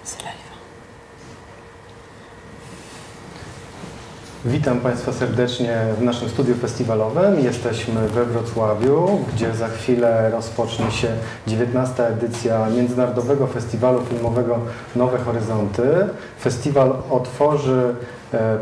C'est live. Witam Państwa serdecznie w naszym studiu festiwalowym. Jesteśmy we Wrocławiu, gdzie za chwilę rozpocznie się 19. edycja Międzynarodowego Festiwalu Filmowego Nowe Horyzonty. Festiwal otworzy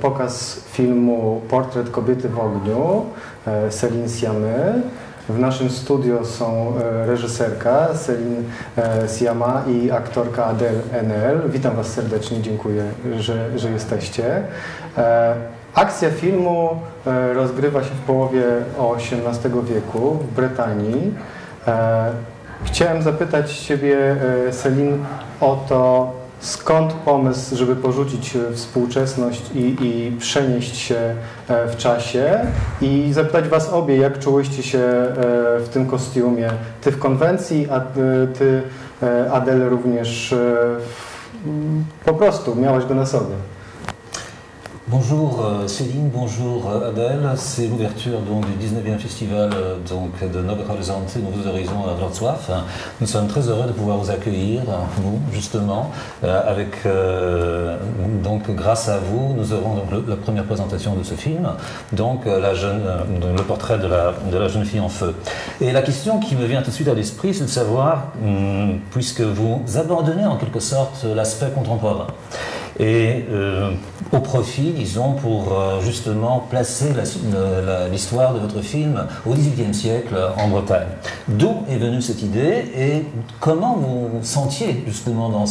pokaz filmu Portret kobiety w ogniu Céline Sciamma. W naszym studio są reżyserka Céline Sciamma i aktorka Adèle Haenel. Witam Was serdecznie, dziękuję, że jesteście. Akcja filmu rozgrywa się w połowie XVIII wieku w Brytanii. Chciałem zapytać Ciebie, Céline, o to, skąd pomysł, żeby porzucić współczesność i przenieść się w czasie, i zapytać Was obie, jak czułyście się w tym kostiumie. Ty w konwencji, a Ty, Adèle, również po prostu miałaś go na sobie. Bonjour Céline, bonjour Adèle. C'est l'ouverture donc du 19e festival de Nowe Horyzonty, Nouveaux Horizons à Wrocław. Nous sommes très heureux de pouvoir vous accueillir, vous justement, donc grâce à vous, nous aurons donc la première présentation de ce film, donc le portrait de la jeune fille en feu. Et la question qui me vient tout de suite à l'esprit, c'est de savoir, puisque vous abandonnez en quelque sorte l'aspect contemporain, et au profit, disons, pour justement placer l'histoire de votre film au XVIIIe siècle en Bretagne. D'où est venue cette idée et comment vous vous sentiez justement dans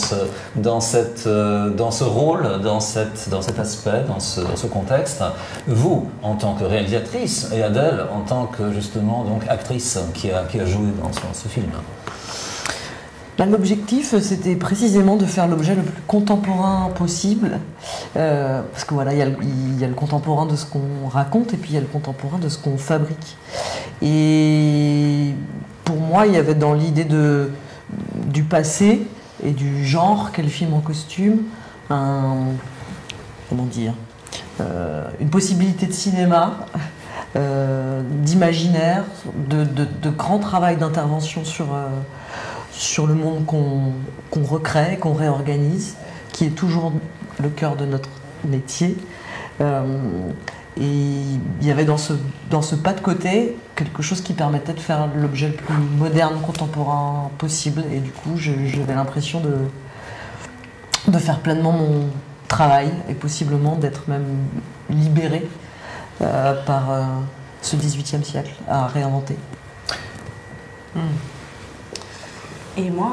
ce rôle, dans cet aspect, dans ce contexte, vous en tant que réalisatrice et Adèle en tant que justement donc actrice qui a joué dans ce film. L'objectif, c'était précisément de faire l'objet le plus contemporain possible, parce que voilà, il y a le contemporain de ce qu'on raconte et puis il y a le contemporain de ce qu'on fabrique. Et pour moi, il y avait dans l'idée du passé et du genre qu'est le film en costume, une possibilité de cinéma, d'imaginaire, de grand travail d'intervention sur le monde qu'on recrée, qu'on réorganise, qui est toujours le cœur de notre métier. Et il y avait dans ce pas de côté quelque chose qui permettait de faire l'objet le plus moderne, contemporain possible. Et du coup, j'avais l'impression de faire pleinement mon travail et possiblement d'être même libérée par ce XVIIIe siècle à réinventer. Et moi,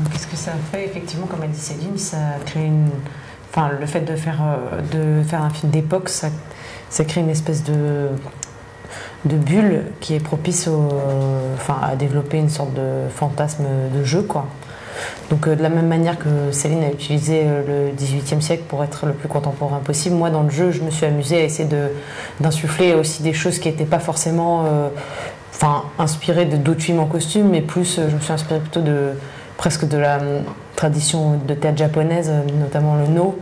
qu'est-ce que ça fait? Effectivement, comme a dit Céline, ça crée le fait de faire un film d'époque, ça crée une espèce de bulle qui est propice à développer une sorte de fantasme de jeu, quoi. Donc de la même manière que Céline a utilisé le XVIIIe siècle pour être le plus contemporain possible, moi dans le jeu, je me suis amusée à essayer d'insuffler aussi des choses qui n'étaient pas forcément inspiré d'autres films en costume, mais plus je me suis inspirée plutôt presque de la tradition de théâtre japonaise, notamment le No.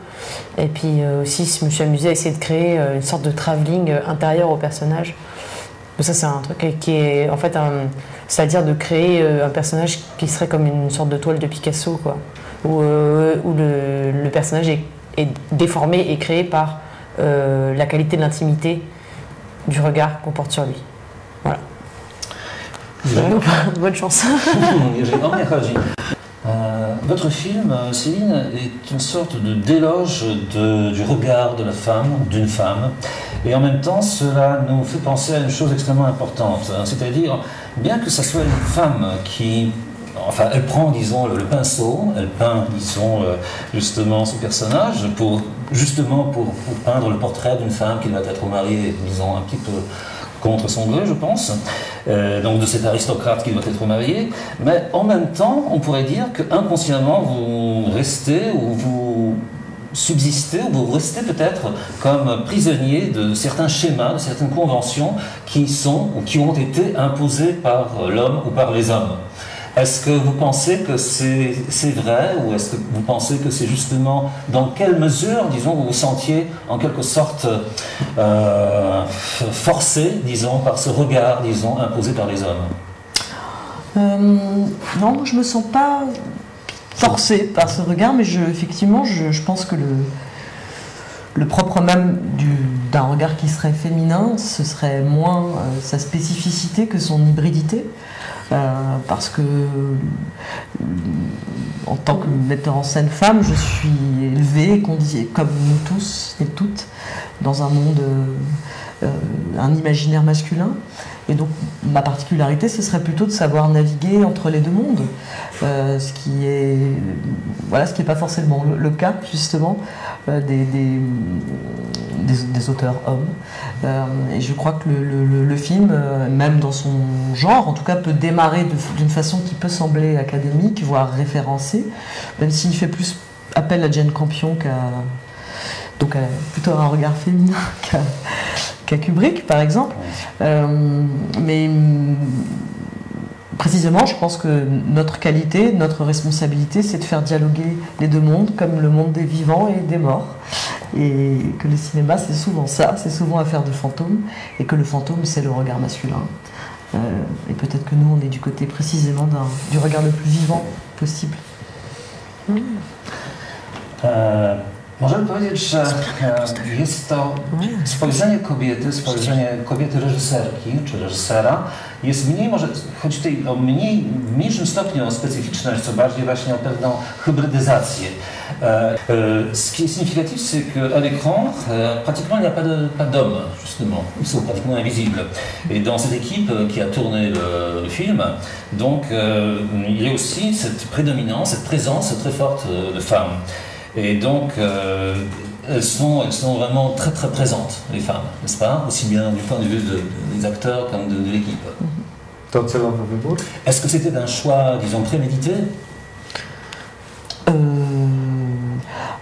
Et puis aussi je me suis amusée à essayer de créer une sorte de travelling intérieur au personnage. Donc ça c'est un truc qui est en fait c'est-à-dire de créer un personnage qui serait comme une sorte de toile de Picasso, quoi, où le personnage est déformé et créé par la qualité de l'intimité du regard qu'on porte sur lui. Voilà. Bonne chance. Votre film, Céline, est une sorte d'éloge du regard de la femme, d'une femme, et en même temps cela nous fait penser à une chose extrêmement importante, c'est-à-dire, bien que ce soit une femme qui, elle prend, disons, le pinceau, elle peint, disons, justement son personnage pour peindre le portrait d'une femme qui va être mariée, disons, un petit peu contre son gré, je pense, donc de cet aristocrate qui doit être marié, mais en même temps, on pourrait dire que inconsciemment vous restez ou vous subsistez, ou vous restez peut-être comme prisonnier de certains schémas, de certaines conventions qui ont été imposées par l'homme ou par les hommes. Est-ce que vous pensez que c'est vrai, ou est-ce que vous pensez que c'est justement dans quelle mesure, disons, vous vous sentiez en quelque sorte forcé, disons, par ce regard, disons, imposé par les hommes? Non, je me sens pas forcée par ce regard, mais effectivement, je pense que le propre même d'un regard qui serait féminin, ce serait moins sa spécificité que son hybridité. Parce que en tant que metteur en scène femme, je suis élevée, comme nous tous et toutes, dans un monde, un imaginaire masculin. Et donc ma particularité, ce serait plutôt de savoir naviguer entre les deux mondes, ce qui est pas forcément le cas justement des auteurs hommes. Et je crois que le film, même dans son genre, en tout cas, peut démarrer d'une façon qui peut sembler académique, voire référencée, même s'il fait plus appel à Jane Campion donc plutôt un regard féminin qu'à Kubrick, par exemple. Mais précisément, je pense que notre qualité, notre responsabilité, c'est de faire dialoguer les deux mondes, comme le monde des vivants et des morts. Et que le cinéma, c'est souvent ça, c'est souvent affaire de fantômes, et que le fantôme, c'est le regard masculin. Et peut-être que nous, on est du côté précisément du regard le plus vivant possible. Możemy powiedzieć, że jest to spojrzenie kobiety reżyserki czy reżysera jest mniej, może chodzi tutaj o w mniejszym stopniu o specyficzność, co bardziej właśnie o pewną hybrydyzację. Ce qui est significatif, c'est qu'à l'écran, pratiquement il n'y a pas d'hommes, justement. Ils sont pratiquement invisibles. Et dans cette équipe qui a tourné le film, donc il y a aussi cette prédominance, cette présence très forte de femmes. Et donc, elles sont vraiment très très présentes, les femmes, n'est-ce pas? Aussi bien du point de vue des acteurs comme de l'équipe. To celowy wybór? Est-ce que c'était un choix, disons, prémédité?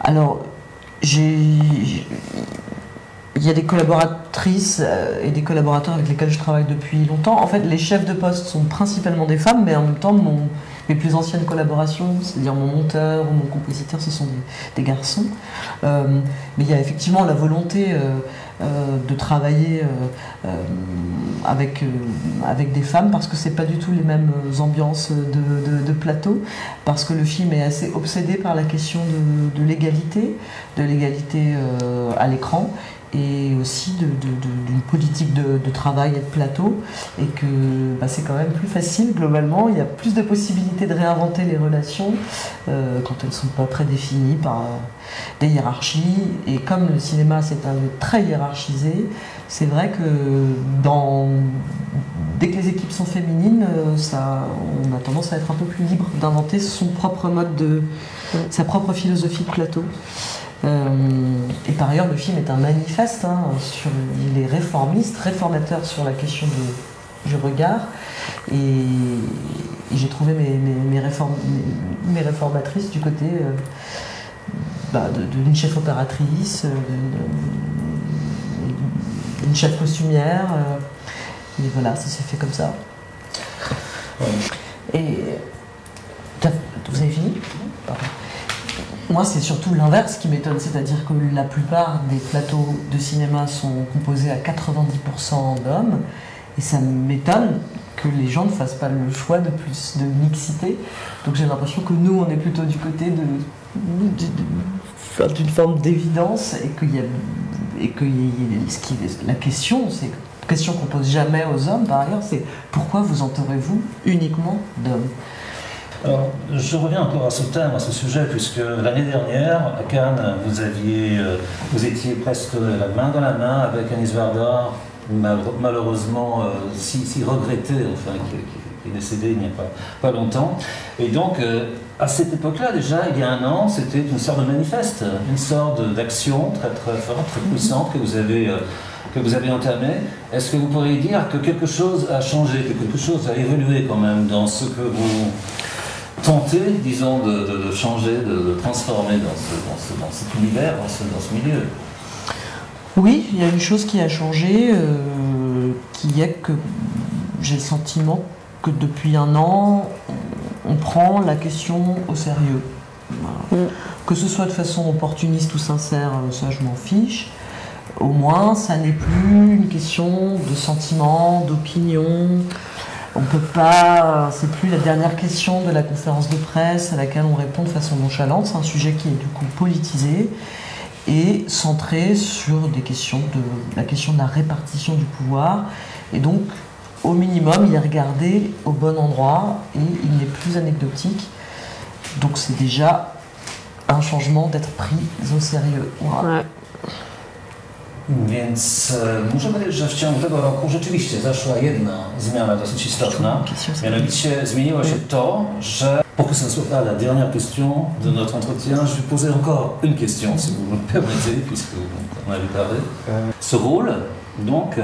Alors, il y a des collaboratrices et des collaborateurs avec lesquels je travaille depuis longtemps. En fait, les chefs de poste sont principalement des femmes, mais en même temps, mes plus anciennes collaborations, c'est-à-dire mon monteur ou mon compositeur, ce sont des garçons. Mais il y a effectivement la volonté de travailler avec des femmes, parce que c'est pas du tout les mêmes ambiances de plateau, parce que le film est assez obsédé par la question de l'égalité à l'écran, et aussi d'une politique de travail et de plateau, et que c'est quand même plus facile globalement, il y a plus de possibilités de réinventer les relations quand elles ne sont pas prédéfinies par des hiérarchies, et comme le cinéma c'est un lieu très hiérarchisé, c'est vrai que dès que les équipes sont féminines, on a tendance à être un peu plus libre d'inventer son propre mode sa propre philosophie de plateau. Et par ailleurs, le film est un manifeste, il est réformateur sur la question du regard, et j'ai trouvé mes réformatrices du côté d'une chef opératrice, d'une chef costumière, et voilà, ça s'est fait comme ça. Et vous avez fini? Pardon. Moi, c'est surtout l'inverse qui m'étonne, c'est-à-dire que la plupart des plateaux de cinéma sont composés à 90% d'hommes, et ça m'étonne que les gens ne fassent pas le choix de plus de mixité. Donc j'ai l'impression que nous, on est plutôt du côté d'une forme d'évidence, la question, c'est une question qu'on pose jamais aux hommes par ailleurs, c'est pourquoi vous entourez-vous uniquement d'hommes? Alors, je reviens encore à ce thème, à ce sujet, puisque l'année dernière, à Cannes, vous étiez presque la main dans la main avec Anis Varda, malheureusement si regretté, enfin, qui est décédé il n'y a pas longtemps. Et donc, à cette époque-là, déjà, il y a un an, c'était une sorte de manifeste, une sorte d'action très très forte, très puissante que vous avez entamé. Est-ce que vous pourriez dire que quelque chose a changé, que quelque chose a évolué quand même dans ce que vous tenter, disons, de changer, de transformer dans cet univers, dans ce milieu? Oui, il y a une chose qui a changé, qui est que j'ai le sentiment que depuis un an, on prend la question au sérieux. Voilà. Que ce soit de façon opportuniste ou sincère, ça je m'en fiche. Au moins, ça n'est plus une question de sentiment, d'opinion. On peut pas, c'est plus la dernière question de la conférence de presse à laquelle on répond de façon nonchalante. C'est un sujet qui est du coup politisé et centré sur la question de la répartition du pouvoir. Et donc, au minimum, il est regardé au bon endroit et il n'est plus anecdotique. Donc c'est déjà un changement d'être pris au sérieux. Wow. Ouais. Więc muszę powiedzieć, że w ciągu tego roku rzeczywiście zaszła jedna zmiana dosyć istotna. Mianowicie zmieniło się to, że pour que ce ne soit pas la dernière question de notre entretien, je vais poser encore une question, si vous me le permettez, puisque on avait parlé. Ce rôle, donc,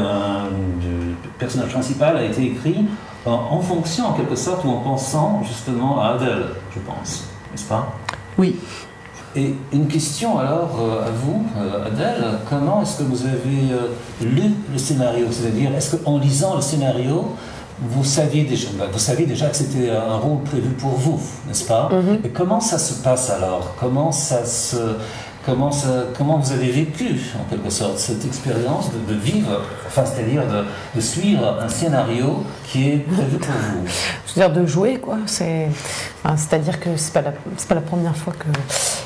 du personnage principal a été écrit en fonction, en quelque sorte, ou en pensant justement à Adèle, je pense, n'est-ce pas? Oui. Et une question alors à vous, Adèle, comment est-ce que vous avez lu le scénario? C'est-à-dire, est-ce qu'en lisant le scénario, vous saviez déjà que c'était un rôle prévu pour vous, n'est-ce pas? Et comment ça se passe alors? Comment vous avez vécu, en quelque sorte, cette expérience de vivre, enfin, c'est-à-dire de suivre un scénario qui est prévu pour vous? C'est-à-dire de jouer, quoi. C'est-à-dire que c'est pas la première fois que.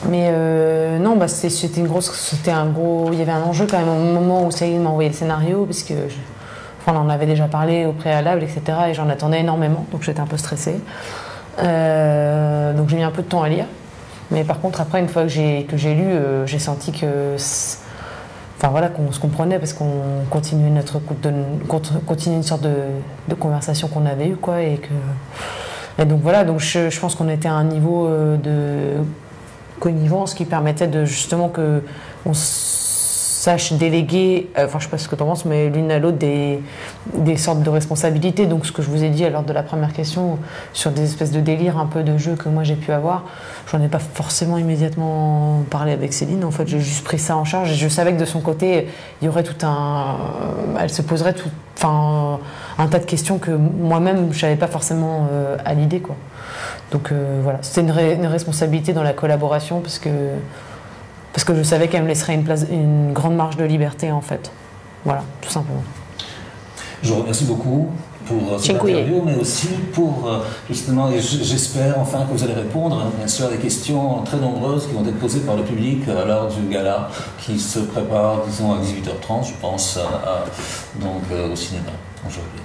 Mais non, bah c'était un gros. Il y avait un enjeu quand même au moment où Céline m'a envoyé le scénario, parce que on en avait déjà parlé au préalable, etc. Et j'en attendais énormément, donc j'étais un peu stressée. Donc j'ai mis un peu de temps à lire. Mais par contre, après, une fois que j'ai lu, j'ai senti que, enfin voilà, qu'on se comprenait parce qu'on continuait continuait une sorte de conversation qu'on avait eue, quoi, et donc voilà, donc je pense qu'on était à un niveau de connivence qui permettait de justement que on sache déléguer, enfin je sais pas ce que tu en penses, mais l'une à l'autre des sortes de responsabilités. Donc ce que je vous ai dit lors de la première question sur des espèces de délires un peu de jeu que moi j'ai pu avoir, j'en ai pas forcément immédiatement parlé avec Céline. En fait, j'ai juste pris ça en charge et je savais que de son côté, il y aurait elle se poserait un tas de questions que moi-même je n'avais pas forcément à l'idée, quoi. Donc voilà, c'était une responsabilité dans la collaboration parce que je savais qu'elle me laisserait une grande marge de liberté, en fait. Voilà, tout simplement. Je vous remercie beaucoup pour cette interview, mais aussi pour, justement, et j'espère enfin que vous allez répondre, bien sûr, à des questions très nombreuses qui vont être posées par le public à l'heure du gala qui se prépare, disons, à 18h30, je pense, donc au cinéma aujourd'hui.